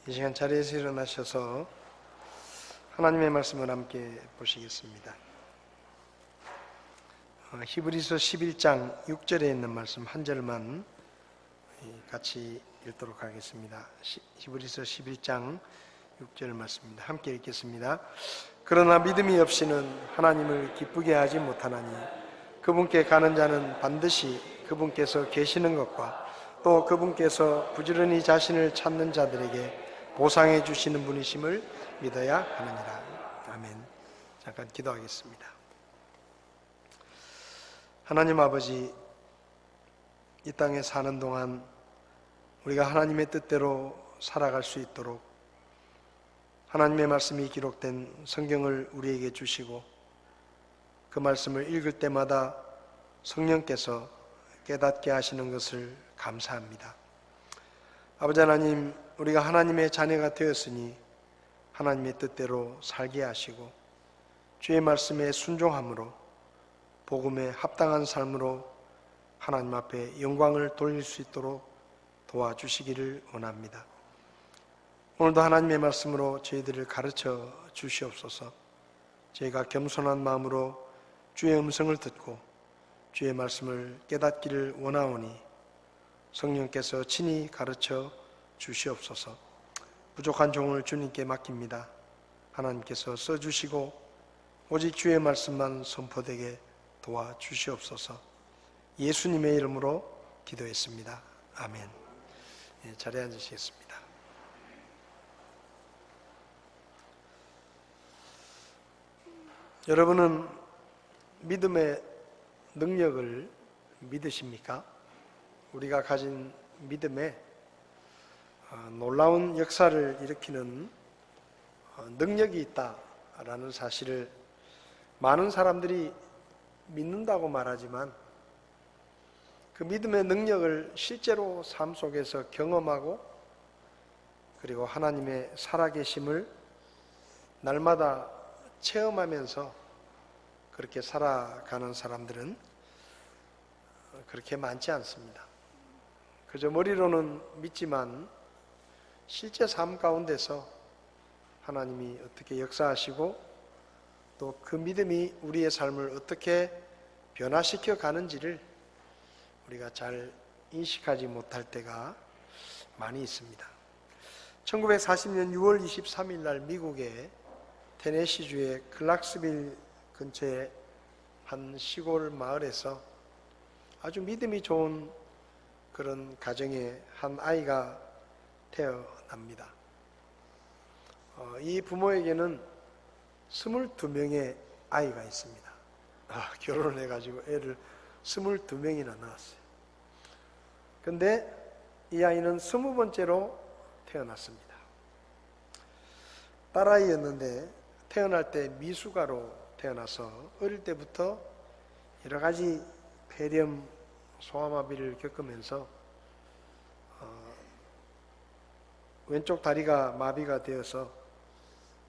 이 시간 자리에서 일어나셔서 하나님의 말씀을 함께 보시겠습니다. 히브리서 11장 6절에 있는 말씀 한 절만 같이 읽도록 하겠습니다. 히브리서 11장 6절 말씀입니다. 함께 읽겠습니다. 그러나 믿음이 없이는 하나님을 기쁘게 하지 못하나니 그분께 가는 자는 반드시 그분께서 계시는 것과 또 그분께서 부지런히 자신을 찾는 자들에게 보상해 주시는 분이심을 믿어야 하느니라. 아멘. 잠깐 기도하겠습니다. 하나님 아버지, 이 땅에 사는 동안 우리가 하나님의 뜻대로 살아갈 수 있도록 하나님의 말씀이 기록된 성경을 우리에게 주시고 그 말씀을 읽을 때마다 성령께서 깨닫게 하시는 것을 감사합니다. 아버지 하나님, 우리가 하나님의 자녀가 되었으니 하나님의 뜻대로 살게 하시고 주의 말씀에 순종함으로 복음에 합당한 삶으로 하나님 앞에 영광을 돌릴 수 있도록 도와주시기를 원합니다. 오늘도 하나님의 말씀으로 저희들을 가르쳐 주시옵소서. 저희가 겸손한 마음으로 주의 음성을 듣고 주의 말씀을 깨닫기를 원하오니 성령께서 친히 가르쳐 주시옵소서. 부족한 종을 주님께 맡깁니다. 하나님께서 써주시고 오직 주의 말씀만 선포되게 도와주시옵소서. 예수님의 이름으로 기도했습니다. 아멘. 자리에 앉으시겠습니다. 여러분은 믿음의 능력을 믿으십니까? 우리가 가진 믿음에 놀라운 역사를 일으키는 능력이 있다라는 사실을 많은 사람들이 믿는다고 말하지만 그 믿음의 능력을 실제로 삶 속에서 경험하고 그리고 하나님의 살아계심을 날마다 체험하면서 그렇게 살아가는 사람들은 그렇게 많지 않습니다. 그저 머리로는 믿지만 실제 삶 가운데서 하나님이 어떻게 역사하시고 또 그 믿음이 우리의 삶을 어떻게 변화시켜 가는지를 우리가 잘 인식하지 못할 때가 많이 있습니다. 1940년 6월 23일 날 미국의 테네시주의 클락스빌 근처의 한 시골 마을에서 아주 믿음이 좋은 그런 가정의 한 아이가 태어납니다. 이 부모에게는 22명의 아이가 있습니다. 결혼을 해가지고 애를 22명이나 낳았어요. 근데 이 아이는 20번째로 태어났습니다. 딸아이였는데 태어날 때 미숙아로 태어나서 어릴 때부터 여러 가지 폐렴, 소아마비를 겪으면서 왼쪽 다리가 마비가 되어서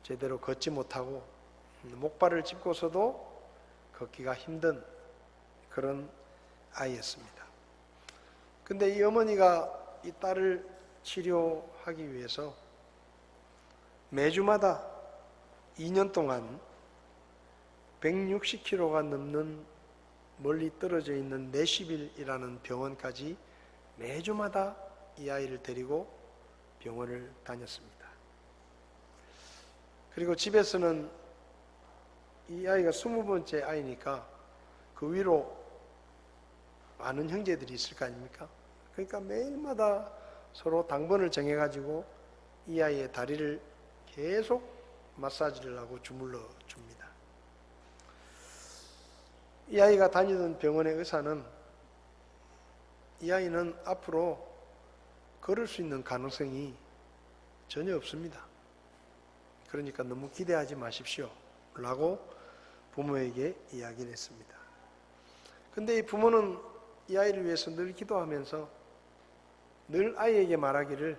제대로 걷지 못하고 목발을 짚고서도 걷기가 힘든 그런 아이였습니다. 근데 이 어머니가 이 딸을 치료하기 위해서 매주마다 2년 동안 160km가 넘는 멀리 떨어져 있는 내시빌이라는 병원까지 매주마다 이 아이를 데리고 병원을 다녔습니다. 그리고 집에서는 이 아이가 20번째 아이니까 그 위로 많은 형제들이 있을 거 아닙니까? 그러니까 매일마다 서로 당번을 정해가지고 이 아이의 다리를 계속 마사지를 하고 주물러 줍니다. 이 아이가 다니던 병원의 의사는 이 아이는 앞으로 걸을 수 있는 가능성이 전혀 없습니다. 그러니까 너무 기대하지 마십시오 라고 부모에게 이야기를 했습니다. 근데 이 부모는 이 아이를 위해서 늘 기도하면서 늘 아이에게 말하기를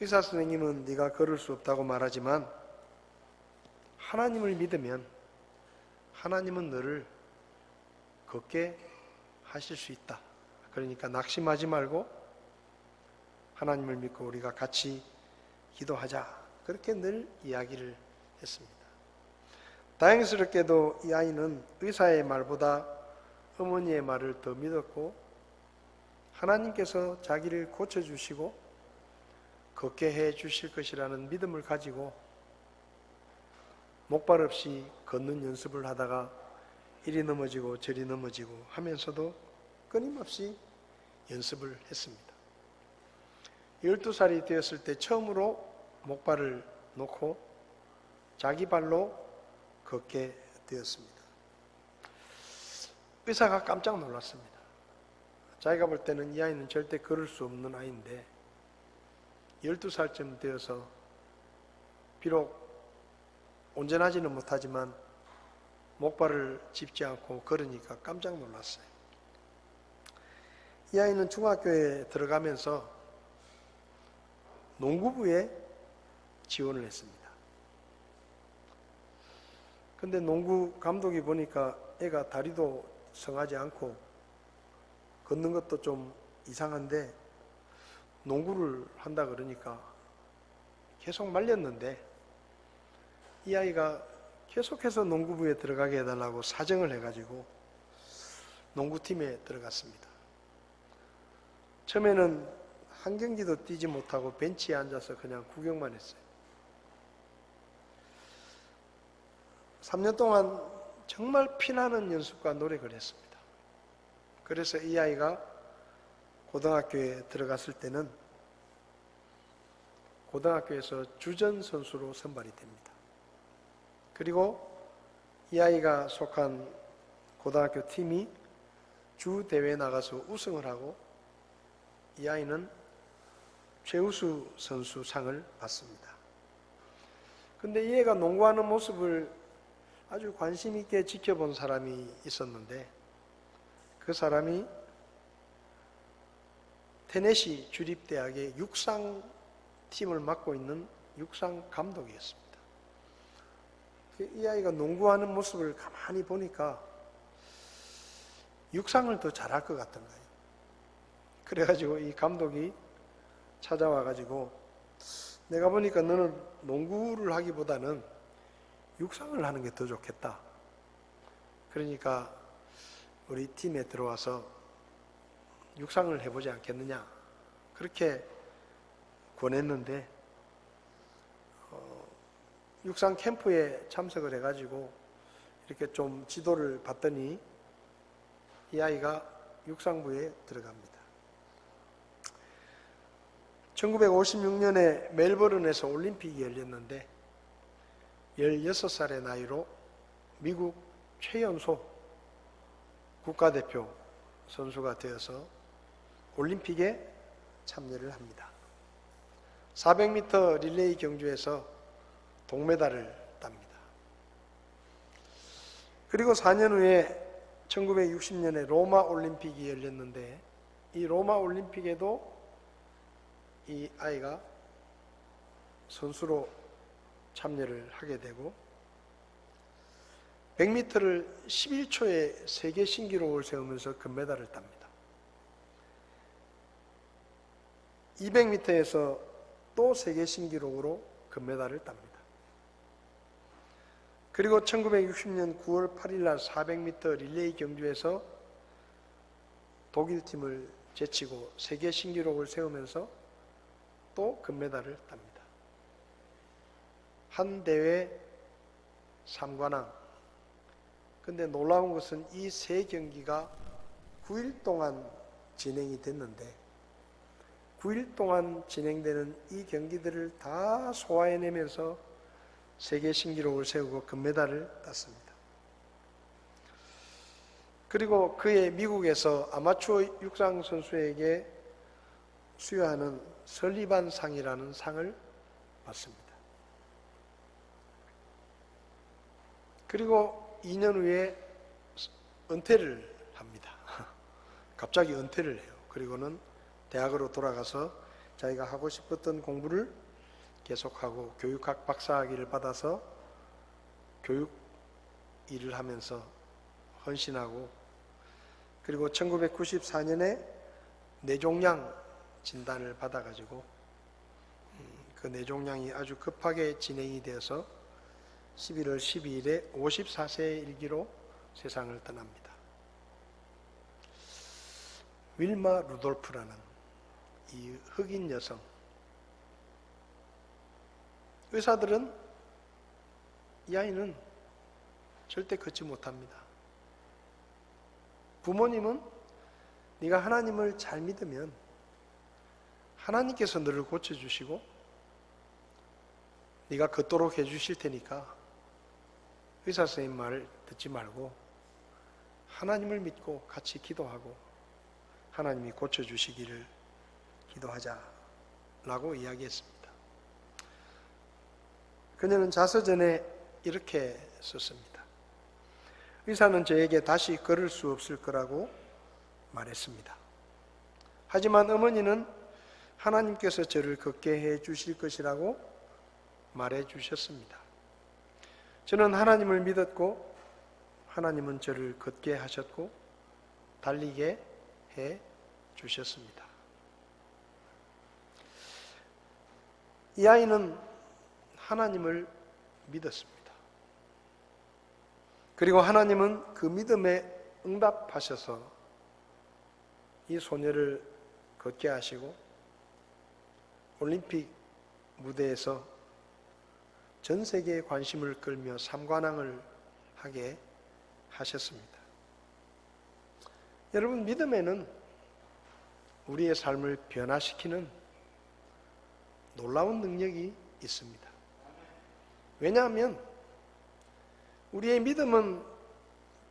의사 선생님은 네가 걸을 수 없다고 말하지만 하나님을 믿으면 하나님은 너를 걷게 하실 수 있다. 그러니까 낙심하지 말고 하나님을 믿고 우리가 같이 기도하자. 그렇게 늘 이야기를 했습니다. 다행스럽게도 이 아이는 의사의 말보다 어머니의 말을 더 믿었고 하나님께서 자기를 고쳐주시고 걷게 해 주실 것이라는 믿음을 가지고 목발 없이 걷는 연습을 하다가 이리 넘어지고 저리 넘어지고 하면서도 끊임없이 연습을 했습니다. 12살이 되었을 때 처음으로 목발을 놓고 자기 발로 걷게 되었습니다. 의사가 깜짝 놀랐습니다. 자기가 볼 때는 이 아이는 절대 걸을 수 없는 아이인데 12살쯤 되어서 비록 온전하지는 못하지만 목발을 짚지 않고 걸으니까 깜짝 놀랐어요. 이 아이는 중학교에 들어가면서 농구부에 지원을 했습니다. 근데 농구 감독이 보니까 애가 다리도 성하지 않고 걷는 것도 좀 이상한데 농구를 한다 그러니까 계속 말렸는데 이 아이가 계속해서 농구부에 들어가게 해달라고 사정을 해가지고 농구팀에 들어갔습니다. 처음에는 한 경기도 뛰지 못하고 벤치에 앉아서 그냥 구경만 했어요. 3년 동안 정말 피나는 연습과 노력을 했습니다. 그래서 이 아이가 고등학교에 들어갔을 때는 고등학교에서 주전 선수로 선발이 됩니다. 그리고 이 아이가 속한 고등학교 팀이 주 대회에 나가서 우승을 하고 이 아이는 최우수 선수 상을 받습니다. 근데 이 애가 농구하는 모습을 아주 관심 있게 지켜본 사람이 있었는데 그 사람이 테네시 주립대학의 육상팀을 맡고 있는 육상 감독이었습니다. 이 아이가 농구하는 모습을 가만히 보니까 육상을 더 잘할 것 같은 거예요. 그래가지고 이 감독이 찾아와가지고 내가 보니까 너는 농구를 하기보다는 육상을 하는 게 더 좋겠다. 그러니까 우리 팀에 들어와서 육상을 해보지 않겠느냐. 그렇게 권했는데 육상 캠프에 참석을 해가지고 이렇게 좀 지도를 받더니 이 아이가 육상부에 들어갑니다. 1956년에 멜버른에서 올림픽이 열렸는데 16살의 나이로 미국 최연소 국가대표 선수가 되어서 올림픽에 참여를 합니다. 400m 릴레이 경주에서 동메달을 땁니다. 그리고 4년 후에 1960년에 로마 올림픽이 열렸는데 이 로마 올림픽에도 이 아이가 선수로 참여를 하게 되고 100m를 11초에 세계 신기록을 세우면서 금메달을 땁니다. 200m에서 또 세계 신기록으로 금메달을 땁니다. 그리고 1960년 9월 8일 날 400m 릴레이 경주에서 독일팀을 제치고 세계 신기록을 세우면서 또 금메달을 땁니다. 한 대회 3관왕. 근데 놀라운 것은 이 세 경기가 9일 동안 진행이 됐는데 9일 동안 진행되는 이 경기들을 다 소화해내면서 세계 신기록을 세우고 금메달을 땄습니다. 그리고 그의 미국에서 아마추어 육상 선수에게 수여하는 설리반 상이라는 상을 받습니다. 그리고 2년 후에 은퇴를 합니다. 갑자기 은퇴를 해요. 그리고는 대학으로 돌아가서 자기가 하고 싶었던 공부를 계속하고 교육학 박사학위를 받아서 교육 일을 하면서 헌신하고 그리고 1994년에 뇌종양 진단을 받아가지고 그 뇌종양이 아주 급하게 진행이 되어서 11월 12일에 54세의 일기로 세상을 떠납니다. 윌마 루돌프라는 이 흑인 여성, 의사들은 이 아이는 절대 걷지 못합니다. 부모님은 네가 하나님을 잘 믿으면 하나님께서 너를 고쳐주시고 네가 걷도록 해주실 테니까 의사 선생님 말을 듣지 말고 하나님을 믿고 같이 기도하고 하나님이 고쳐주시기를 기도하자라고 이야기했습니다. 그녀는 자서전에 이렇게 썼습니다. 의사는 저에게 다시 걸을 수 없을 거라고 말했습니다. 하지만 어머니는 하나님께서 저를 걷게 해 주실 것이라고 말해 주셨습니다. 저는 하나님을 믿었고 하나님은 저를 걷게 하셨고 달리게 해 주셨습니다. 이 아이는 하나님을 믿었습니다. 그리고 하나님은 그 믿음에 응답하셔서 이 소녀를 걷게 하시고 올림픽 무대에서 전 세계의 관심을 끌며 삼관왕을 하게 하셨습니다. 여러분, 믿음에는 우리의 삶을 변화시키는 놀라운 능력이 있습니다. 왜냐하면 우리의 믿음은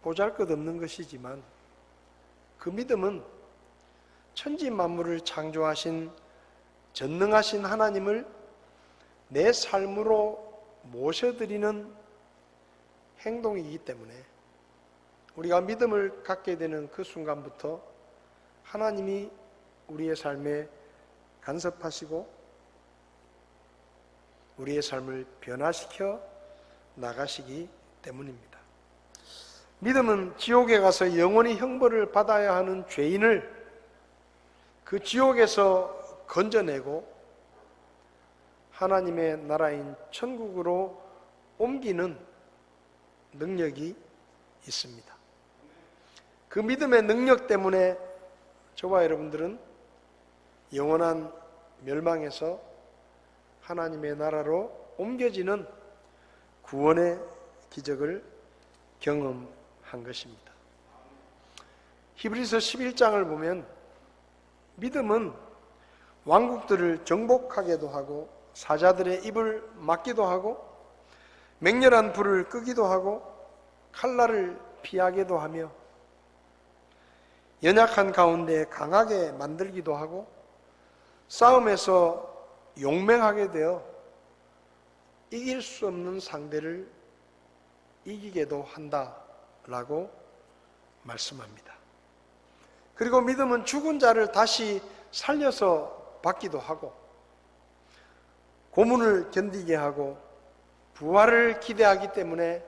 보잘것없는 것이지만 그 믿음은 천지 만물을 창조하신 전능하신 하나님을 내 삶으로 모셔드리는 행동이기 때문에 우리가 믿음을 갖게 되는 그 순간부터 하나님이 우리의 삶에 간섭하시고 우리의 삶을 변화시켜 나가시기 때문입니다. 믿음은 지옥에 가서 영원히 형벌을 받아야 하는 죄인을 그 지옥에서 건져내고 하나님의 나라인 천국으로 옮기는 능력이 있습니다. 그 믿음의 능력 때문에 저와 여러분들은 영원한 멸망에서 하나님의 나라로 옮겨지는 구원의 기적을 경험한 것입니다. 히브리서 11장을 보면 믿음은 왕국들을 정복하게도 하고 사자들의 입을 막기도 하고 맹렬한 불을 끄기도 하고 칼날을 피하게도 하며 연약한 가운데 강하게 만들기도 하고 싸움에서 용맹하게 되어 이길 수 없는 상대를 이기게도 한다라고 말씀합니다. 그리고 믿음은 죽은 자를 다시 살려서 받기도 하고 고문을 견디게 하고 부활을 기대하기 때문에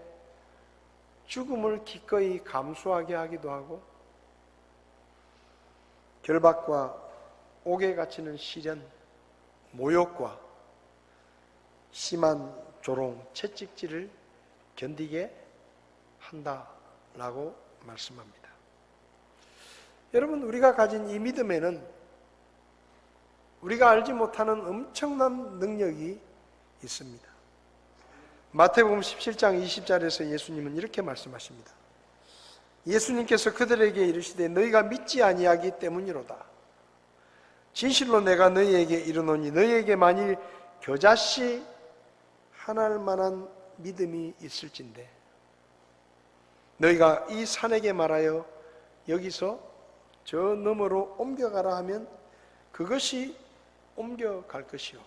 죽음을 기꺼이 감수하게 하기도 하고 결박과 옥에 갇히는 시련, 모욕과 심한 조롱, 채찍질을 견디게 한다라고 말씀합니다. 여러분, 우리가 가진 이 믿음에는 우리가 알지 못하는 엄청난 능력이 있습니다. 마태복음 17장 20절에서 예수님은 이렇게 말씀하십니다. 예수님께서 그들에게 이르시되 너희가 믿지 아니하기 때문이로다. 진실로 내가 너희에게 이르노니 너희에게 만일 겨자씨 하나일 만한 믿음이 있을진데 너희가 이 산에게 말하여 여기서 저 너머로 옮겨가라 하면 그것이 옮겨갈 것이요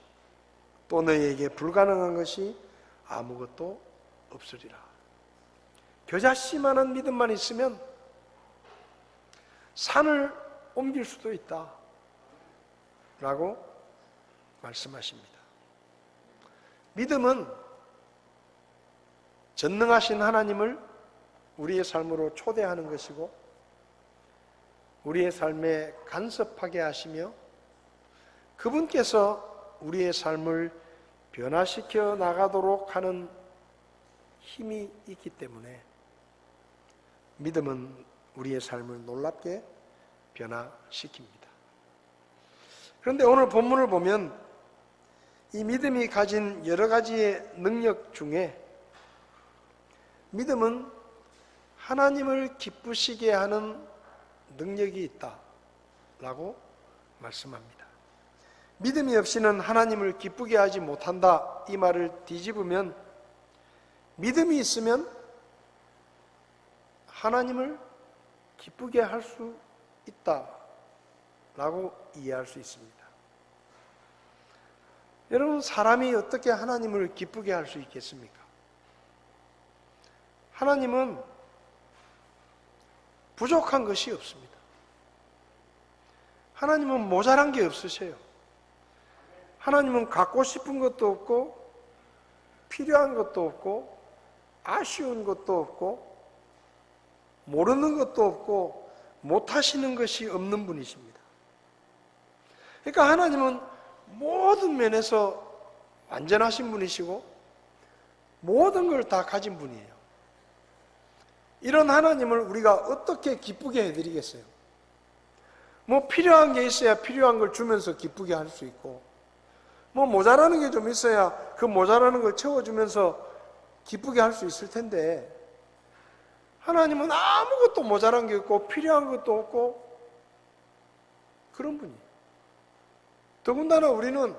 또 너희에게 불가능한 것이 아무것도 없으리라. 겨자씨만한 믿음만 있으면 산을 옮길 수도 있다 라고 말씀하십니다. 믿음은 전능하신 하나님을 우리의 삶으로 초대하는 것이고 우리의 삶에 간섭하게 하시며 그분께서 우리의 삶을 변화시켜 나가도록 하는 힘이 있기 때문에 믿음은 우리의 삶을 놀랍게 변화시킵니다. 그런데 오늘 본문을 보면 이 믿음이 가진 여러 가지의 능력 중에 믿음은 하나님을 기쁘시게 하는 능력이 있다라고 말씀합니다. 믿음이 없이는 하나님을 기쁘게 하지 못한다, 이 말을 뒤집으면 믿음이 있으면 하나님을 기쁘게 할 수 있다라고 이해할 수 있습니다. 여러분, 사람이 어떻게 하나님을 기쁘게 할 수 있겠습니까? 하나님은 부족한 것이 없습니다. 하나님은 모자란 게 없으세요. 하나님은 갖고 싶은 것도 없고 필요한 것도 없고 아쉬운 것도 없고 모르는 것도 없고 못하시는 것이 없는 분이십니다. 그러니까 하나님은 모든 면에서 완전하신 분이시고 모든 걸 다 가진 분이에요. 이런 하나님을 우리가 어떻게 기쁘게 해드리겠어요? 뭐 필요한 게 있어야 필요한 걸 주면서 기쁘게 할 수 있고, 뭐 모자라는 게 좀 있어야 그 모자라는 걸 채워주면서 기쁘게 할 수 있을 텐데, 하나님은 아무것도 모자란 게 없고 필요한 것도 없고 그런 분이에요. 더군다나 우리는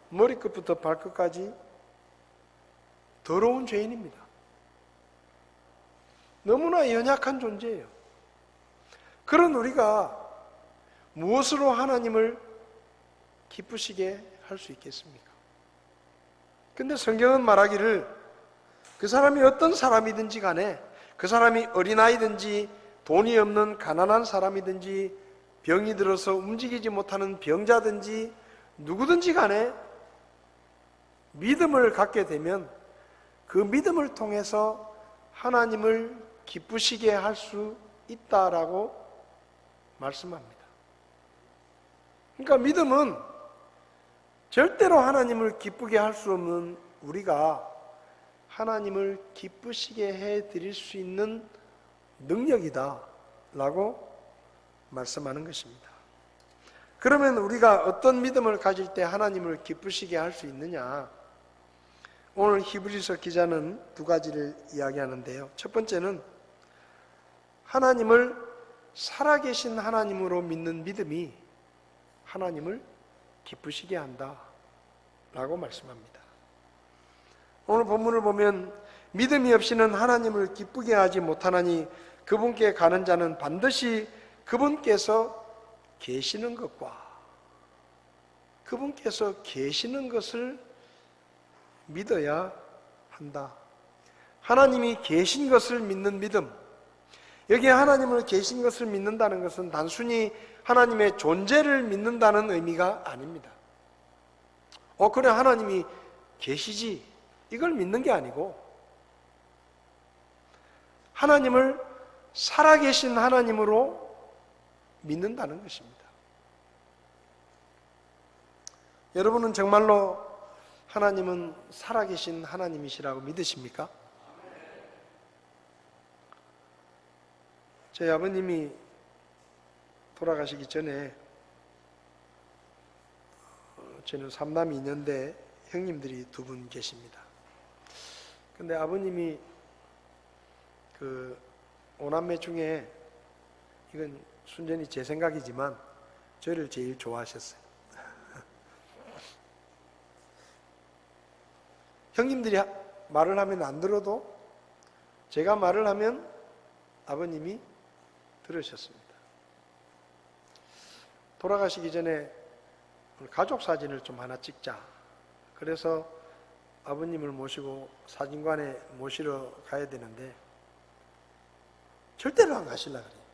머리끝부터 발끝까지 더러운 죄인입니다. 너무나 연약한 존재예요. 그런 우리가 무엇으로 하나님을 기쁘시게 할 수 있겠습니까? 근데 성경은 말하기를 그 사람이 어떤 사람이든지 간에, 그 사람이 어린아이든지 돈이 없는 가난한 사람이든지 병이 들어서 움직이지 못하는 병자든지 누구든지 간에 믿음을 갖게 되면 그 믿음을 통해서 하나님을 기쁘시게 할 수 있다라고 말씀합니다. 그러니까 믿음은 절대로 하나님을 기쁘게 할 수 없는 우리가 하나님을 기쁘시게 해드릴 수 있는 능력이다 라고 말씀하는 것입니다. 그러면 우리가 어떤 믿음을 가질 때 하나님을 기쁘시게 할 수 있느냐? 오늘 히브리서 기자는 두 가지를 이야기하는데요. 첫 번째는 하나님을 살아계신 하나님으로 믿는 믿음이 하나님을 기쁘시게 한다 라고 말씀합니다. 오늘 본문을 보면 믿음이 없이는 하나님을 기쁘게 하지 못하나니 그분께 가는 자는 반드시 그분께서 계시는 것과 그분께서 계시는 것을 믿어야 한다. 하나님이 계신 것을 믿는 믿음, 여기에 하나님을 계신 것을 믿는다는 것은 단순히 하나님의 존재를 믿는다는 의미가 아닙니다. 그래 하나님이 계시지, 이걸 믿는 게 아니고 하나님을 살아계신 하나님으로 믿는다는 것입니다. 여러분은 정말로 하나님은 살아계신 하나님이시라고 믿으십니까? 저희 아버님이 돌아가시기 전에 저는 3남 2년대 형님들이 2분 계십니다. 근데 아버님이 그 5남매 중에, 이건 순전히 제 생각이지만 저를 제일 좋아하셨어요. 형님들이 말을 하면 안 들어도 제가 말을 하면 아버님이 들으셨습니다. 돌아가시기 전에 가족 사진을 좀 하나 찍자. 그래서 아버님을 모시고 사진관에 모시러 가야 되는데 절대로 안 가시려고 그래요.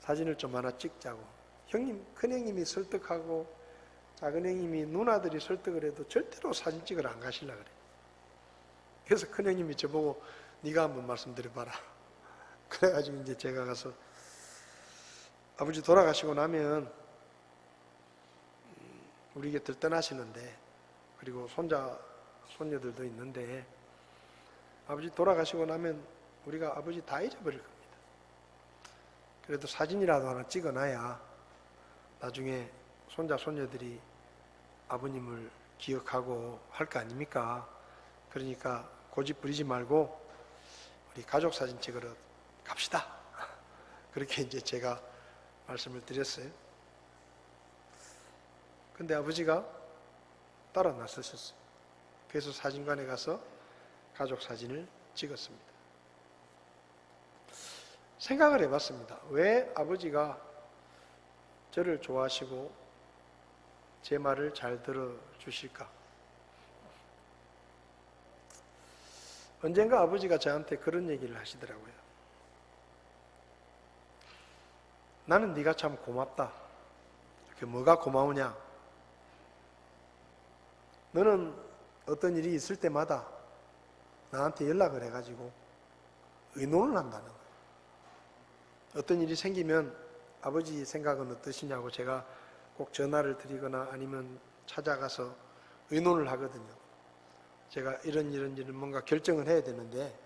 사진을 좀 하나 찍자고. 형님, 큰형님이 설득하고 작은형님이 누나들이 설득을 해도 절대로 사진 찍으러 안 가시려고 그래요. 그래서 큰형님이 저보고 네가 한번 말씀드려봐라. 그래가지고 이제 제가 가서 아버지 돌아가시고 나면 우리 곁을 떠나시는데, 그리고 손자, 손녀들도 있는데, 아버지 돌아가시고 나면 우리가 아버지 다 잊어버릴 겁니다. 그래도 사진이라도 하나 찍어놔야 나중에 손자, 손녀들이 아버님을 기억하고 할 거 아닙니까? 그러니까 고집 부리지 말고 우리 가족 사진 찍으러 갑시다. 그렇게 이제 제가 말씀을 드렸어요. 근데 아버지가 따라 나서셨어요. 그래서 사진관에 가서 가족 사진을 찍었습니다. 생각을 해봤습니다. 왜 아버지가 저를 좋아하시고 제 말을 잘 들어주실까? 언젠가 아버지가 저한테 그런 얘기를 하시더라고요. 나는 네가 참 고맙다. 그 뭐가 고마우냐? 너는 어떤 일이 있을 때마다 나한테 연락을 해가지고 의논을 한다는 거예요. 어떤 일이 생기면 아버지 생각은 어떠시냐고 제가 꼭 전화를 드리거나 아니면 찾아가서 의논을 하거든요. 제가 이런 뭔가 결정을 해야 되는데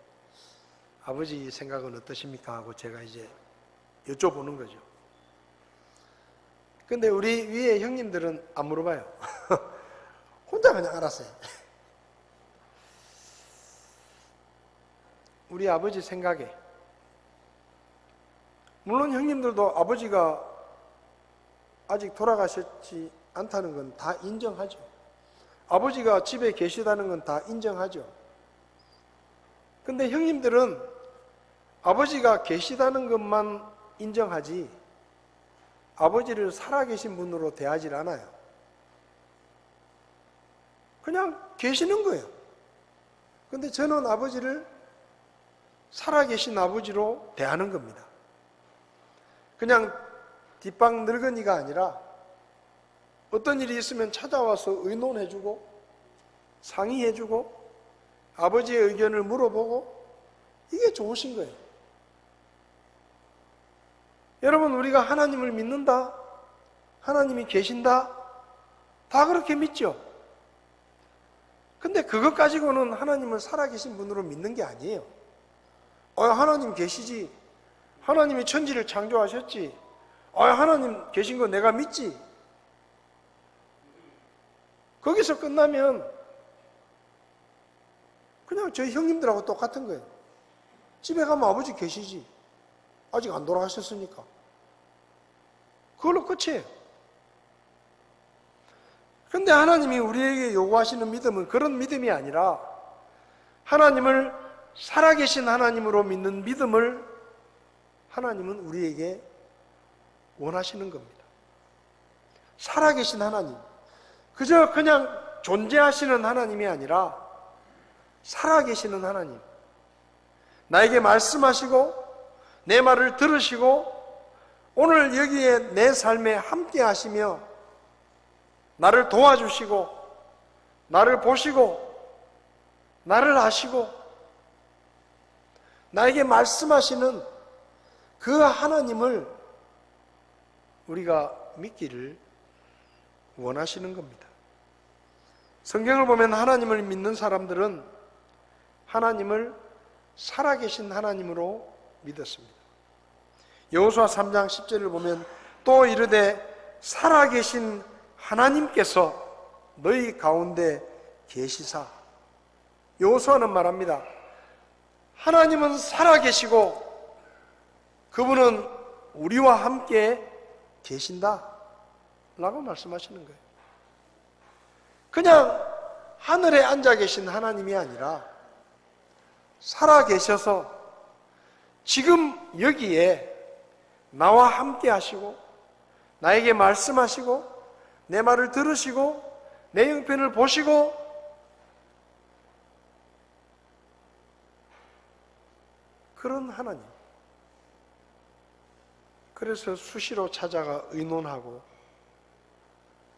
아버지 생각은 어떠십니까? 하고 제가 이제 여쭤보는 거죠. 근데 우리 위에 형님들은 안 물어봐요. 혼자 그냥 알았어요. 우리 아버지 생각에, 물론 형님들도 아버지가 아직 돌아가셨지 않다는 건 다 인정하죠. 아버지가 집에 계시다는 건 다 인정하죠. 근데 형님들은 아버지가 계시다는 것만 인정하지 아버지를 살아계신 분으로 대하지 않아요. 그냥 계시는 거예요. 근데 저는 아버지를 살아계신 아버지로 대하는 겁니다. 그냥 뒷방 늙은이가 아니라 어떤 일이 있으면 찾아와서 의논해주고 상의해주고 아버지의 의견을 물어보고 이게 좋으신 거예요. 여러분, 우리가 하나님을 믿는다, 하나님이 계신다, 다 그렇게 믿죠. 근데 그것 가지고는 하나님을 살아계신 분으로 믿는 게 아니에요. 하나님 계시지, 하나님이 천지를 창조하셨지, 하나님 계신 거 내가 믿지. 거기서 끝나면 그냥 저희 형님들하고 똑같은 거예요. 집에 가면 아버지 계시지, 아직 안 돌아가셨으니까. 그걸로 끝이에요. 그런데 하나님이 우리에게 요구하시는 믿음은 그런 믿음이 아니라 하나님을 살아계신 하나님으로 믿는 믿음을 하나님은 우리에게 원하시는 겁니다. 살아계신 하나님, 그저 그냥 존재하시는 하나님이 아니라 살아계시는 하나님, 나에게 말씀하시고 내 말을 들으시고 오늘 여기에 내 삶에 함께 하시며 나를 도와주시고 나를 보시고 나를 아시고 나에게 말씀하시는 그 하나님을 우리가 믿기를 원하시는 겁니다. 성경을 보면 하나님을 믿는 사람들은 하나님을 살아계신 하나님으로 믿었습니다. 여호수아 3장 10절을 보면 또 이르되 살아계신 하나님께서 너희 가운데 계시사. 여호수아는 말합니다. 하나님은 살아계시고 그분은 우리와 함께 계신다 라고 말씀하시는 거예요. 그냥 하늘에 앉아 계신 하나님이 아니라 살아계셔서 지금 여기에 나와 함께 하시고 나에게 말씀하시고 내 말을 들으시고 내 형편을 보시고 그런 하나님. 그래서 수시로 찾아가 의논하고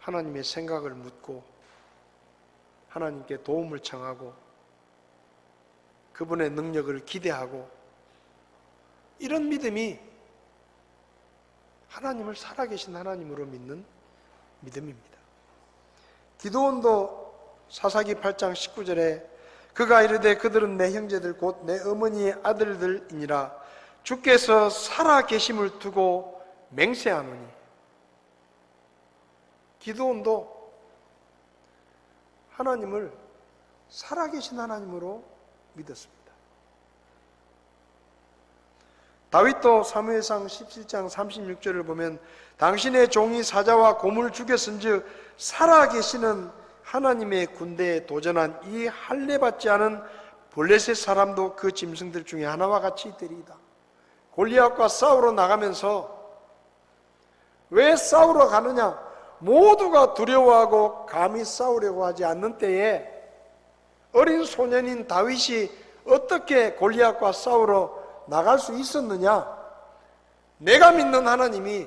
하나님의 생각을 묻고 하나님께 도움을 청하고 그분의 능력을 기대하고 이런 믿음이 하나님을 살아계신 하나님으로 믿는 믿음입니다. 기드온도 사사기 8장 19절에 그가 이르되 그들은 내 형제들 곧 내 어머니의 아들들이니라 주께서 살아 계심을 두고 맹세하노니. 기드온도 하나님을 살아계신 하나님으로 믿었습니다. 다윗도 사무엘상 17장 36절을 보면 당신의 종이 사자와 곰을 죽였은즉 살아계시는 하나님의 군대에 도전한 이 할례받지 않은 블레셋 사람도 그 짐승들 중에 하나와 같이 되리이다. 골리앗과 싸우러 나가면서 왜 싸우러 가느냐? 모두가 두려워하고 감히 싸우려고 하지 않는 때에 어린 소년인 다윗이 어떻게 골리앗과 싸우러 나갈 수 있었느냐? 내가 믿는 하나님이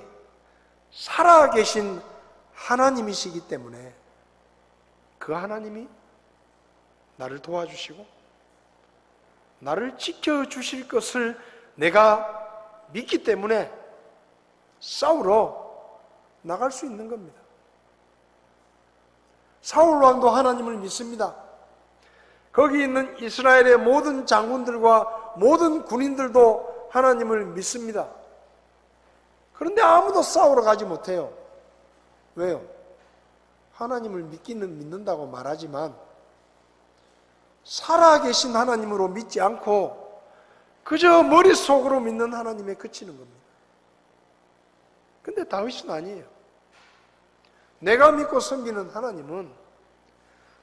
살아계신 하나님이시기 때문에 그 하나님이 나를 도와주시고 나를 지켜주실 것을 내가 믿기 때문에 싸우러 나갈 수 있는 겁니다. 사울 왕도 하나님을 믿습니다. 거기 있는 이스라엘의 모든 장군들과 모든 군인들도 하나님을 믿습니다. 그런데 아무도 싸우러 가지 못해요. 왜요? 하나님을 믿기는 믿는다고 말하지만 살아계신 하나님으로 믿지 않고 그저 머릿속으로 믿는 하나님에 그치는 겁니다. 근데 다윗은 아니에요. 내가 믿고 섬기는 하나님은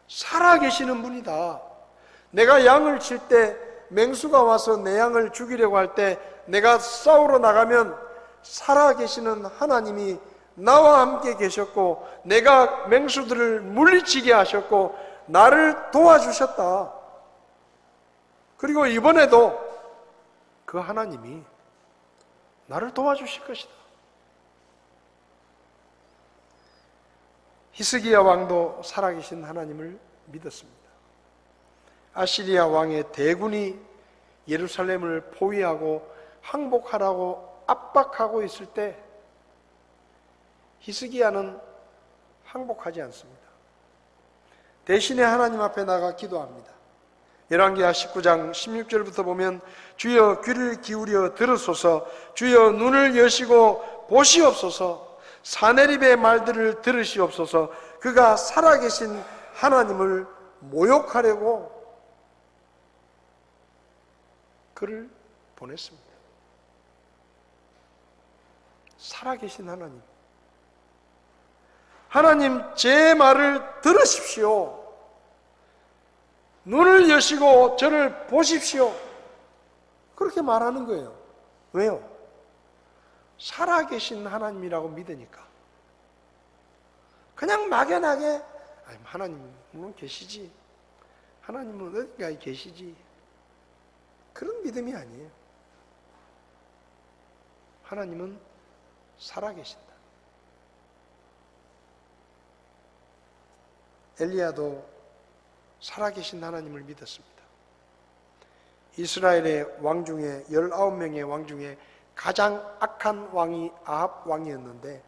살아계시는 분이다. 내가 양을 칠 때 맹수가 와서 내 양을 죽이려고 할 때 내가 싸우러 나가면 살아계시는 하나님이 나와 함께 계셨고 내가 맹수들을 물리치게 하셨고 나를 도와주셨다. 그리고 이번에도 그 하나님이 나를 도와주실 것이다. 히스기야 왕도 살아계신 하나님을 믿었습니다. 아시리아 왕의 대군이 예루살렘을 포위하고 항복하라고 압박하고 있을 때 히스기야는 항복하지 않습니다. 대신에 하나님 앞에 나가 기도합니다. 열왕기하 19장 16절부터 보면 주여 귀를 기울여 들으소서, 주여 눈을 여시고 보시옵소서, 사내립의 말들을 들으시옵소서. 그가 살아계신 하나님을 모욕하려고 그를 보냈습니다. 살아계신 하나님, 하나님 제 말을 들으십시오. 눈을 여시고 저를 보십시오. 그렇게 말하는 거예요. 왜요? 살아계신 하나님이라고 믿으니까. 그냥 막연하게 하나님 물론 계시지, 하나님은 어딘가에 계시지, 그런 믿음이 아니에요. 하나님은 살아계신다. 엘리야도 살아계신 하나님을 믿었습니다. 이스라엘의 왕 중에 19명의 왕 중에 가장 악한 왕이 아합 왕이었는데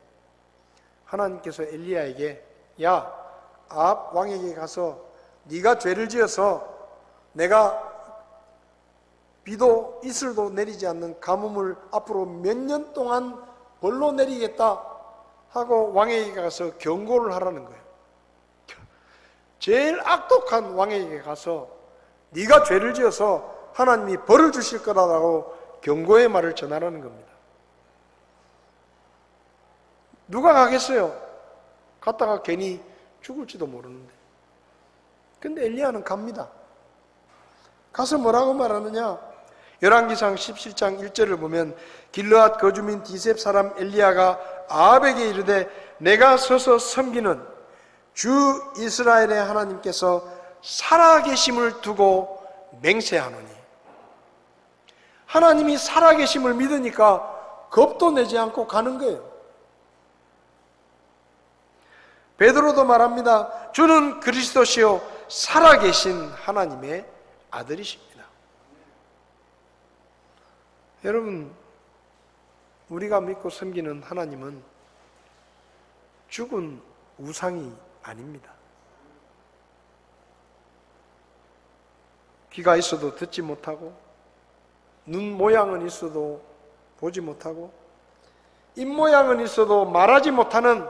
하나님께서 엘리야에게 야, 아합 왕에게 가서 네가 죄를 지어서 내가 비도 이슬도 내리지 않는 가뭄을 앞으로 몇 년 동안 벌로 내리겠다 하고 왕에게 가서 경고를 하라는 거예요. 제일 악독한 왕에게 가서 네가 죄를 지어서 하나님이 벌을 주실 거라고 경고의 말을 전하라는 겁니다. 누가 가겠어요? 갔다가 괜히 죽을지도 모르는데. 근데 엘리야는 갑니다. 가서 뭐라고 말하느냐? 열왕기상 17장 1절을 보면 길르앗 거주민 디셉 사람 엘리야가 아합에게 이르되 내가 서서 섬기는 주 이스라엘의 하나님께서 살아계심을 두고 맹세하노니. 하나님이 살아계심을 믿으니까 겁도 내지 않고 가는 거예요. 베드로도 말합니다. 주는 그리스도시요 살아계신 하나님의 아들이십니다. 여러분, 우리가 믿고 섬기는 하나님은 죽은 우상이 아닙니다. 귀가 있어도 듣지 못하고, 눈 모양은 있어도 보지 못하고, 입 모양은 있어도 말하지 못하는,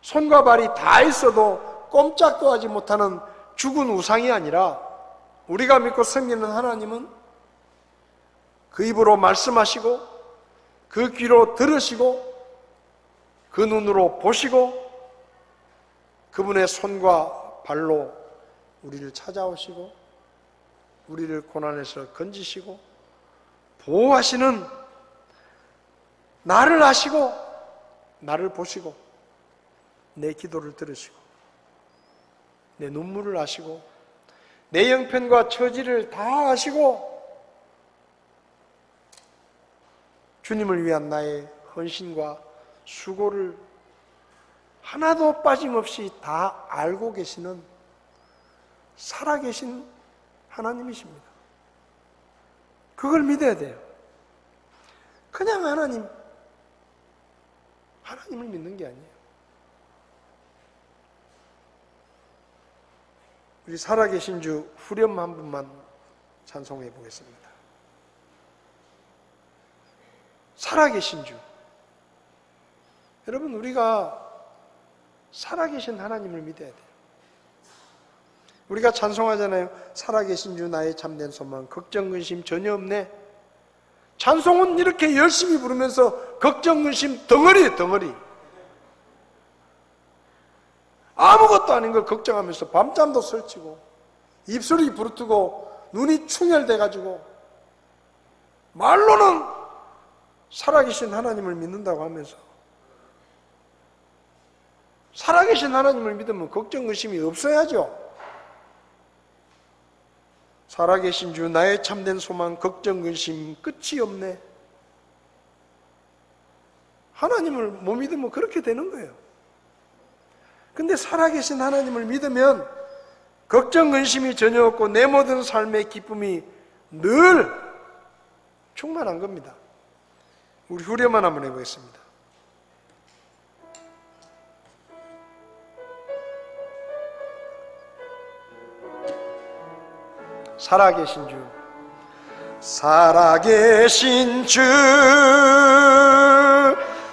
손과 발이 다 있어도 꼼짝도 하지 못하는 죽은 우상이 아니라, 우리가 믿고 섬기는 하나님은 그 입으로 말씀하시고, 그 귀로 들으시고, 그 눈으로 보시고, 그분의 손과 발로 우리를 찾아오시고, 우리를 고난에서 건지시고, 보호하시는, 나를 아시고, 나를 보시고, 내 기도를 들으시고, 내 눈물을 아시고, 내 형편과 처지를 다 아시고, 주님을 위한 나의 헌신과 수고를 하나도 빠짐없이 다 알고 계시는 살아계신 하나님이십니다. 그걸 믿어야 돼요. 그냥 하나님을 믿는 게 아니에요. 우리 살아계신 주 후렴 한 분만 찬송해 보겠습니다. 살아계신 주. 여러분, 우리가 살아계신 하나님을 믿어야 돼요. 우리가 찬송하잖아요. 살아계신 주 나의 참된 소망, 걱정 근심 전혀 없네. 찬송은 이렇게 열심히 부르면서 걱정 근심 덩어리 아무것도 아닌 걸 걱정하면서 밤잠도 설치고 입술이 부르트고 눈이 충혈돼가지고 말로는 살아계신 하나님을 믿는다고 하면서, 살아계신 하나님을 믿으면 걱정 근심이 없어야죠. 살아계신 주 나의 참된 소망, 걱정 근심 끝이 없네. 하나님을 못 믿으면 그렇게 되는 거예요. 근데 살아계신 하나님을 믿으면 걱정 근심이 전혀 없고 내 모든 삶의 기쁨이 늘 충만한 겁니다. 우리 후렴만 한번 해보겠습니다. 살아계신 주, 살아계신 주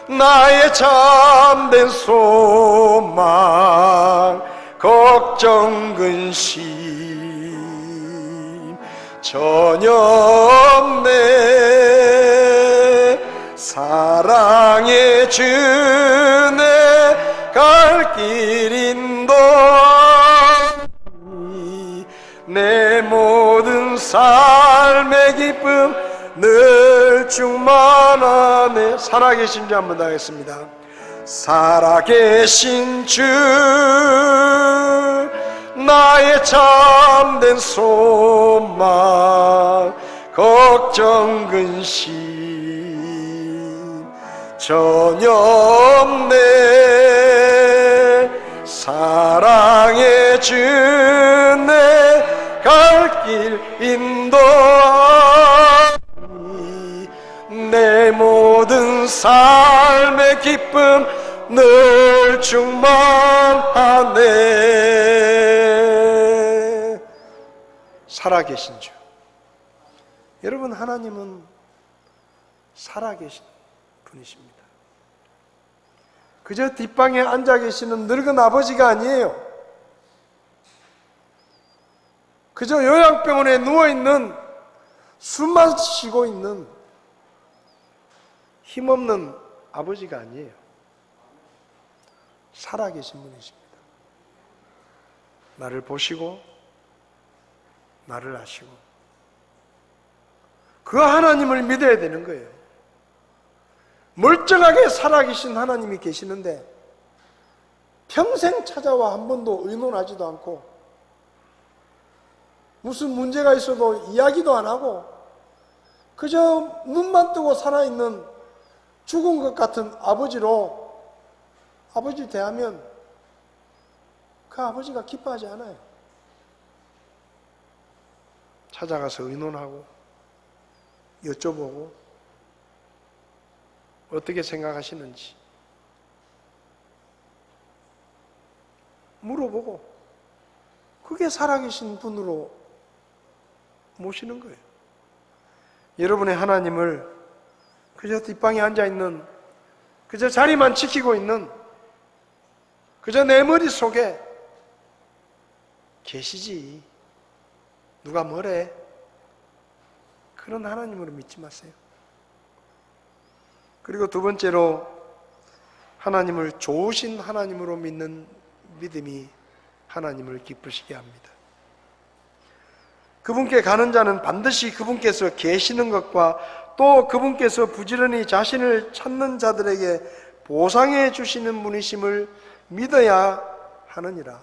나의 참된 소망, 걱정 근심 전혀 없네. 사랑의 주내 갈 길 인도하니 내 모든 삶의 기쁨 늘 충만하네. 살아계신 주 한번 더 하겠습니다. 살아계신 주 나의 참된 소망, 걱정 근심 전혀 없네. 사랑의 주내 갈 길 인도하니 내 모든 삶의 기쁨 늘 충만하네. 살아계신 주. 여러분, 하나님은 살아계신 분이십니다. 그저 뒷방에 앉아 계시는 늙은 아버지가 아니에요. 그저 요양병원에 누워있는, 숨만 쉬고 있는 힘없는 아버지가 아니에요. 살아계신 분이십니다. 나를 보시고 나를 아시고, 그 하나님을 믿어야 되는 거예요. 멀쩡하게 살아계신 하나님이 계시는데 평생 찾아와 한 번도 의논하지도 않고, 무슨 문제가 있어도 이야기도 안 하고 그저 눈만 뜨고 살아있는 죽은 것 같은 아버지로 아버지 대하면 그 아버지가 기뻐하지 않아요. 찾아가서 의논하고 여쭤보고 어떻게 생각하시는지 물어보고, 그게 살아계신 분으로 모시는 거예요. 여러분의 하나님을 그저 뒷방에 앉아있는, 그저 자리만 지키고 있는, 그저 내 머릿속에 계시지 누가 뭐래, 그런 하나님으로 믿지 마세요. 그리고 두 번째로, 하나님을 좋으신 하나님으로 믿는 믿음이 하나님을 기쁘시게 합니다. 그분께 가는 자는 반드시 그분께서 계시는 것과 또 그분께서 부지런히 자신을 찾는 자들에게 보상해 주시는 분이심을 믿어야 하느니라.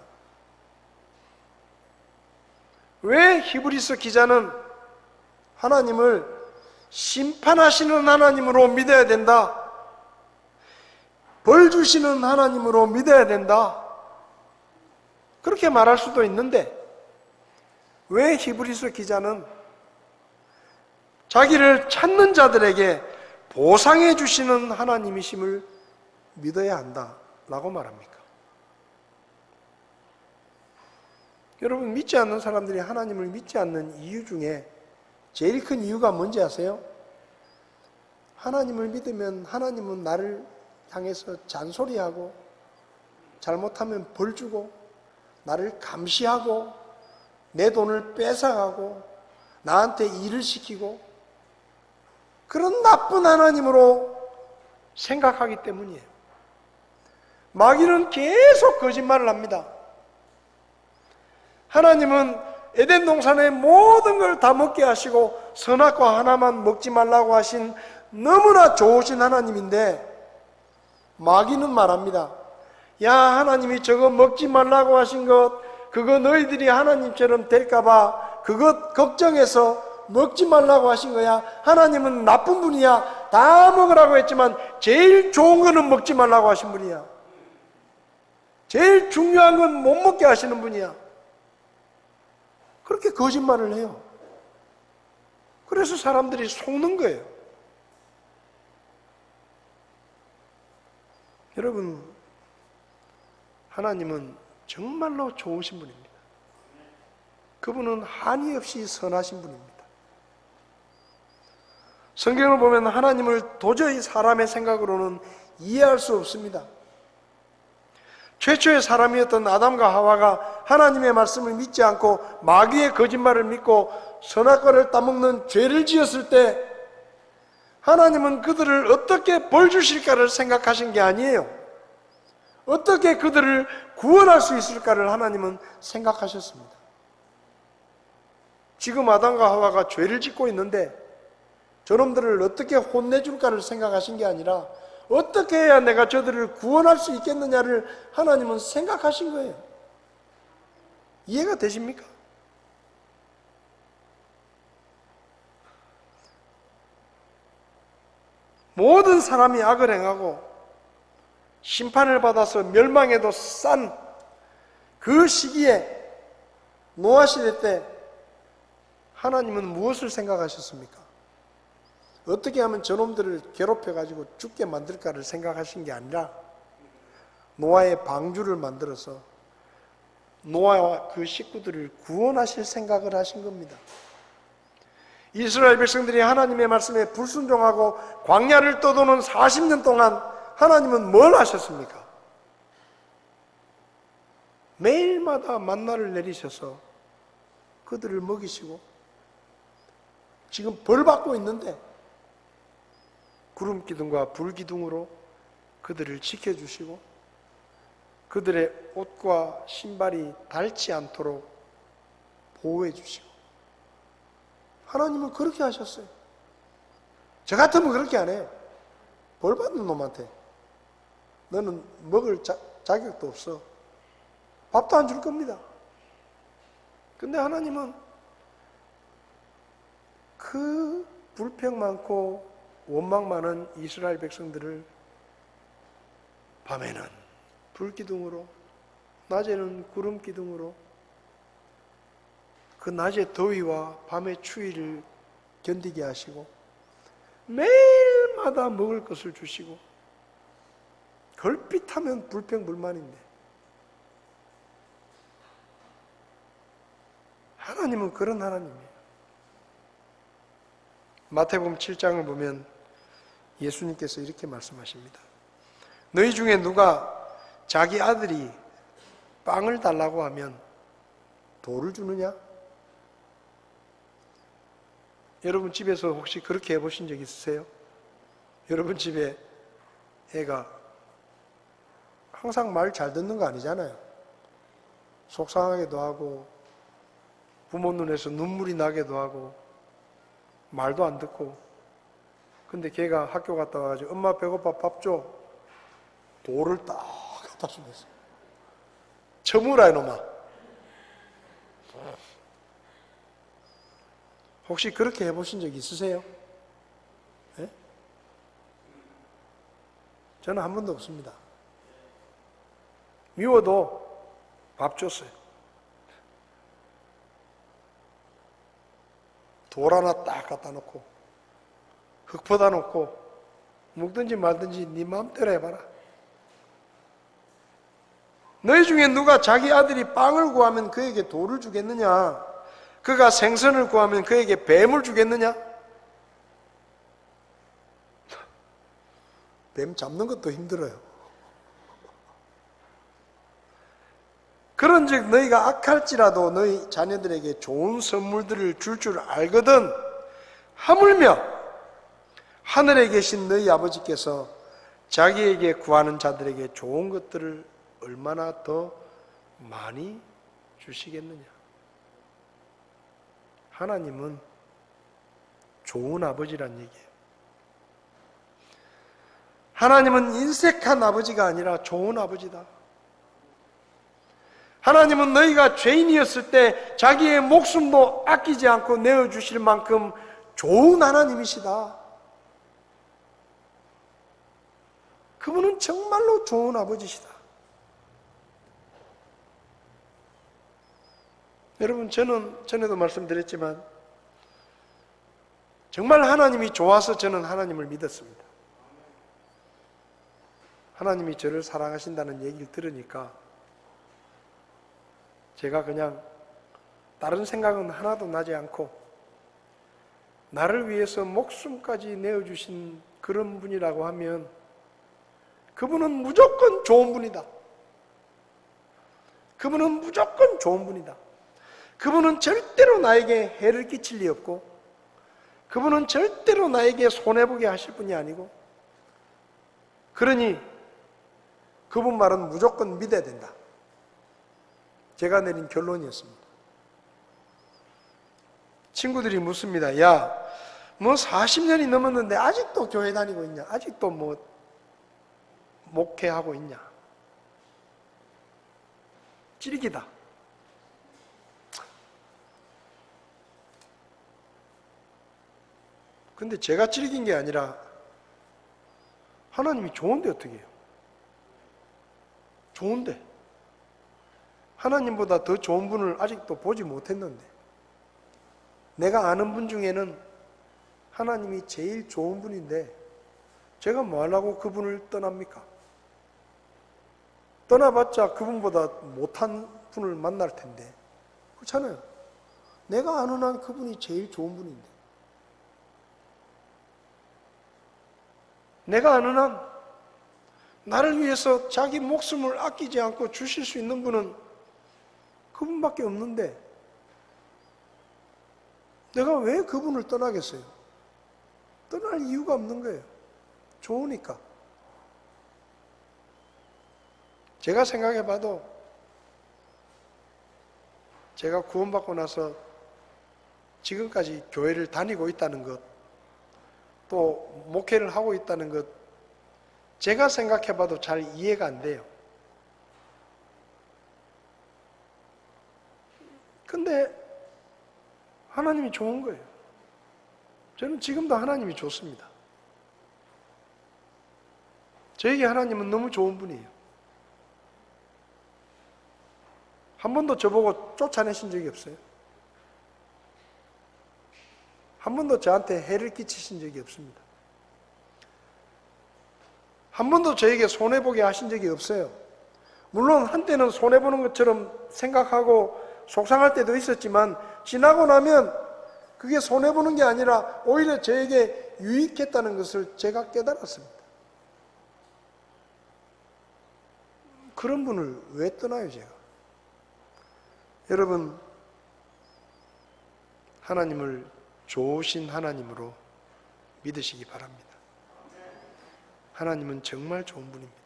왜 히브리서 기자는 하나님을 심판하시는 하나님으로 믿어야 된다, 벌 주시는 하나님으로 믿어야 된다, 그렇게 말할 수도 있는데, 왜 히브리서 기자는 자기를 찾는 자들에게 보상해 주시는 하나님이심을 믿어야 한다라고 말합니까? 여러분, 믿지 않는 사람들이 하나님을 믿지 않는 이유 중에 제일 큰 이유가 뭔지 아세요? 하나님을 믿으면 하나님은 나를 향해서 잔소리하고, 잘못하면 벌 주고, 나를 감시하고, 내 돈을 뺏어가고, 나한테 일을 시키고, 그런 나쁜 하나님으로 생각하기 때문이에요. 마귀는 계속 거짓말을 합니다. 하나님은 에덴 동산의 모든 걸 다 먹게 하시고 선악과 하나만 먹지 말라고 하신 너무나 좋으신 하나님인데, 마귀는 말합니다. 야, 하나님이 저거 먹지 말라고 하신 것, 그거 너희들이 하나님처럼 될까봐 그것 걱정해서 먹지 말라고 하신 거야. 하나님은 나쁜 분이야. 다 먹으라고 했지만 제일 좋은 거는 먹지 말라고 하신 분이야. 제일 중요한 건 못 먹게 하시는 분이야. 그렇게 거짓말을 해요. 그래서 사람들이 속는 거예요. 여러분, 하나님은 정말로 좋으신 분입니다. 그분은 한이 없이 선하신 분입니다. 성경을 보면 하나님을 도저히 사람의 생각으로는 이해할 수 없습니다. 최초의 사람이었던 아담과 하와가 하나님의 말씀을 믿지 않고 마귀의 거짓말을 믿고 선악과를 따먹는 죄를 지었을 때, 하나님은 그들을 어떻게 벌 주실까를 생각하신 게 아니에요. 어떻게 그들을 구원할 수 있을까를 하나님은 생각하셨습니다. 지금 아담과 하와가 죄를 짓고 있는데 저놈들을 어떻게 혼내줄까를 생각하신 게 아니라 어떻게 해야 내가 저들을 구원할 수 있겠느냐를 하나님은 생각하신 거예요. 이해가 되십니까? 모든 사람이 악을 행하고 심판을 받아서 멸망에도 싼 그 시기에, 노아 시대 때 하나님은 무엇을 생각하셨습니까? 어떻게 하면 저놈들을 괴롭혀가지고 죽게 만들까를 생각하신 게 아니라 노아의 방주를 만들어서 노아와 그 식구들을 구원하실 생각을 하신 겁니다. 이스라엘 백성들이 하나님의 말씀에 불순종하고 광야를 떠도는 40년 동안 하나님은 뭘 하셨습니까? 매일마다 만나를 내리셔서 그들을 먹이시고 지금 벌 받고 있는데 구름 기둥과 불 기둥으로 그들을 지켜주시고 그들의 옷과 신발이 닳지 않도록 보호해 주시고, 하나님은 그렇게 하셨어요. 저 같으면 그렇게 안 해요. 벌 받는 놈한테 너는 먹을 자격도 없어. 밥도 안 줄 겁니다. 근데 하나님은 그 불평 많고 원망 많은 이스라엘 백성들을 밤에는 불기둥으로, 낮에는 구름 기둥으로 그 낮의 더위와 밤의 추위를 견디게 하시고 매일마다 먹을 것을 주시고, 걸핏하면 불평불만인데 하나님은 그런 하나님이에요. 마태복음 7장을 보면 예수님께서 이렇게 말씀하십니다. 너희 중에 누가 자기 아들이 빵을 달라고 하면 돌을 주느냐? 여러분 집에서 혹시 그렇게 해보신 적 있으세요? 여러분 집에 애가 항상 말 잘 듣는 거 아니잖아요. 속상하게도 하고 부모 눈에서 눈물이 나게도 하고 말도 안 듣고, 근데 걔가 학교 갔다 와가지고 엄마 배고파 밥 줘. 돌을 딱 갖다 주면서 처무라 이놈아. 혹시 그렇게 해보신 적 있으세요? 네? 저는 한 번도 없습니다. 미워도 밥 줬어요. 돌 하나 딱 갖다 놓고 흙 퍼다 놓고 먹든지 말든지 네 마음대로 해봐라. 너희 중에 누가 자기 아들이 빵을 구하면 그에게 돌을 주겠느냐? 그가 생선을 구하면 그에게 뱀을 주겠느냐? 뱀 잡는 것도 힘들어요. 그런즉 너희가 악할지라도 너희 자녀들에게 좋은 선물들을 줄 알거든 하물며 하늘에 계신 너희 아버지께서 자기에게 구하는 자들에게 좋은 것들을 얼마나 더 많이 주시겠느냐. 하나님은 좋은 아버지란 얘기예요. 하나님은 인색한 아버지가 아니라 좋은 아버지다. 하나님은 너희가 죄인이었을 때 자기의 목숨도 아끼지 않고 내어주실 만큼 좋은 하나님이시다. 그분은 정말로 좋은 아버지시다. 여러분, 저는 전에도 말씀드렸지만 정말 하나님이 좋아서 저는 하나님을 믿었습니다. 하나님이 저를 사랑하신다는 얘기를 들으니까 제가 그냥 다른 생각은 하나도 나지 않고 나를 위해서 목숨까지 내어주신 그런 분이라고 하면 그분은 무조건 좋은 분이다. 그분은 무조건 좋은 분이다. 그분은 절대로 나에게 해를 끼칠 리 없고 그분은 절대로 나에게 손해보게 하실 분이 아니고, 그러니 그분 말은 무조건 믿어야 된다. 제가 내린 결론이었습니다. 친구들이 묻습니다. 야, 뭐 40년이 넘었는데 아직도 교회 다니고 있냐? 아직도 뭐 목회하고 있냐? 찌르기다. 근데 제가 찌르긴 게 아니라 하나님이 좋은데 어떻게 해요? 좋은데 하나님보다 더 좋은 분을 아직도 보지 못했는데, 내가 아는 분 중에는 하나님이 제일 좋은 분인데 제가 뭐 하려고 그분을 떠납니까? 떠나봤자 그분보다 못한 분을 만날 텐데. 그렇잖아요. 내가 아는 한 그분이 제일 좋은 분인데, 내가 아는 한 나를 위해서 자기 목숨을 아끼지 않고 주실 수 있는 분은 그분밖에 없는데 내가 왜 그분을 떠나겠어요? 떠날 이유가 없는 거예요. 좋으니까. 제가 생각해 봐도 제가 구원받고 나서 지금까지 교회를 다니고 있다는 것, 또 목회를 하고 있다는 것, 제가 생각해 봐도 잘 이해가 안 돼요. 근데 하나님이 좋은 거예요. 저는 지금도 하나님이 좋습니다. 저에게 하나님은 너무 좋은 분이에요. 한 번도 저보고 쫓아내신 적이 없어요. 한 번도 저한테 해를 끼치신 적이 없습니다. 한 번도 저에게 손해보게 하신 적이 없어요. 물론 한때는 손해보는 것처럼 생각하고 속상할 때도 있었지만 지나고 나면 그게 손해보는 게 아니라 오히려 저에게 유익했다는 것을 제가 깨달았습니다. 그런 분을 왜 떠나요, 제가? 여러분, 하나님을 좋으신 하나님으로 믿으시기 바랍니다. 하나님은 정말 좋은 분입니다.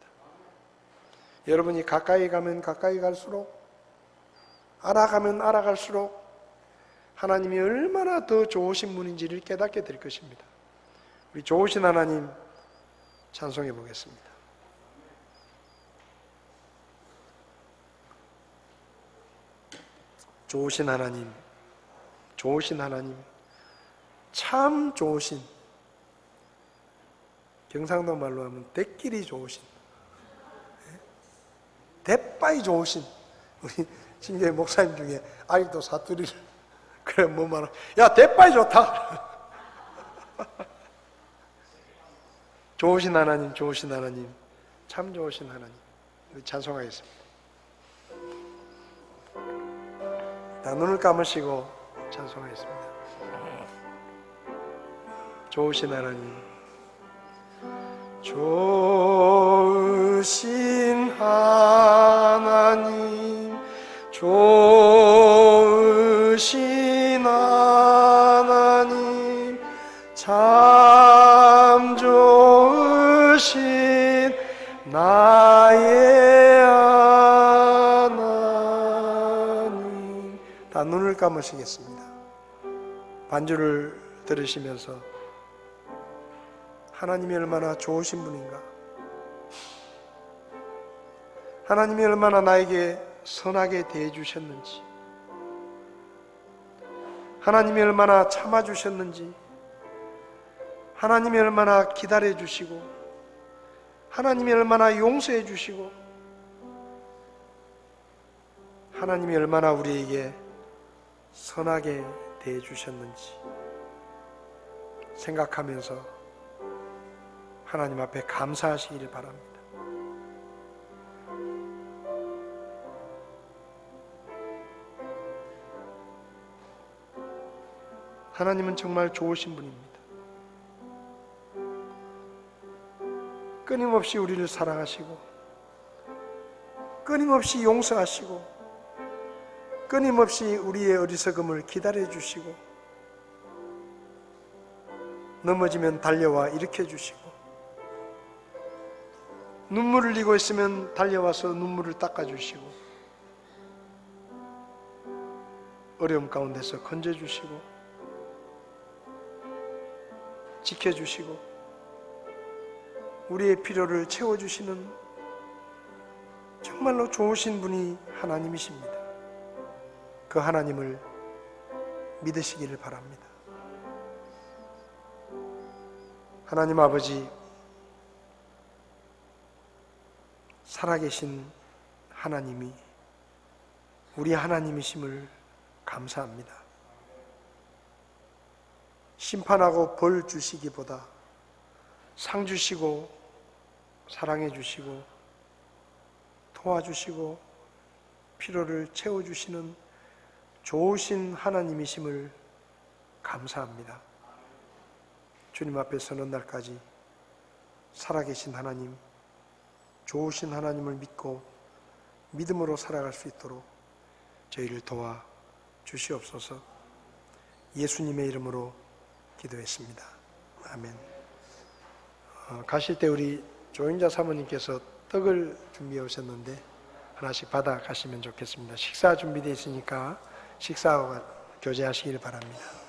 여러분이 가까이 가면 가까이 갈수록, 알아가면 알아갈수록 하나님이 얼마나 더 좋으신 분인지를 깨닫게 될 것입니다. 우리 좋으신 하나님 찬송해 보겠습니다. 좋으신 하나님, 좋으신 하나님, 참 좋으신, 경상도 말로 하면 대끼리 좋으신, 대빠이 좋으신, 우리 신교회 목사님 중에 아직도 사투리를 그래 뭐 말하, 야 대빠이 좋다. 좋으신 하나님, 좋으신 하나님, 참 좋으신 하나님, 우리 찬송하겠습니다. 다 눈을 감으시고 찬송하겠습니다. 좋으신 하나님, 좋으신 하나님, 좋으신 하나님, 참 좋으신 나의 하나님. 다 눈을 감으시겠습니다. 반주를 들으시면서 하나님이 얼마나 좋으신 분인가, 하나님이 얼마나 나에게 선하게 대해주셨는지, 하나님이 얼마나 참아주셨는지, 하나님이 얼마나 기다려주시고, 하나님이 얼마나 용서해주시고, 하나님이 얼마나 우리에게 선하게 대해주셨는지 생각하면서 하나님 앞에 감사하시기를 바랍니다. 하나님은 정말 좋으신 분입니다. 끊임없이 우리를 사랑하시고, 끊임없이 용서하시고, 끊임없이 우리의 어리석음을 기다려주시고, 넘어지면 달려와 일으켜주시고, 눈물을 흘리고 있으면 달려와서 눈물을 닦아주시고, 어려움 가운데서 건져주시고, 지켜주시고, 우리의 필요를 채워주시는 정말로 좋으신 분이 하나님이십니다. 그 하나님을 믿으시기를 바랍니다. 하나님 아버지, 살아계신 하나님이 우리 하나님이심을 감사합니다. 심판하고 벌 주시기보다 상 주시고 사랑해 주시고 도와주시고 필요를 채워주시는 좋으신 하나님이심을 감사합니다. 주님 앞에 서는 날까지 살아계신 하나님, 좋으신 하나님을 믿고 믿음으로 살아갈 수 있도록 저희를 도와 주시옵소서. 예수님의 이름으로 기도했습니다. 아멘. 가실 때 우리 조인자 사모님께서 떡을 준비해 오셨는데 하나씩 받아 가시면 좋겠습니다. 식사 준비되어 있으니까 식사하고 교제하시길 바랍니다.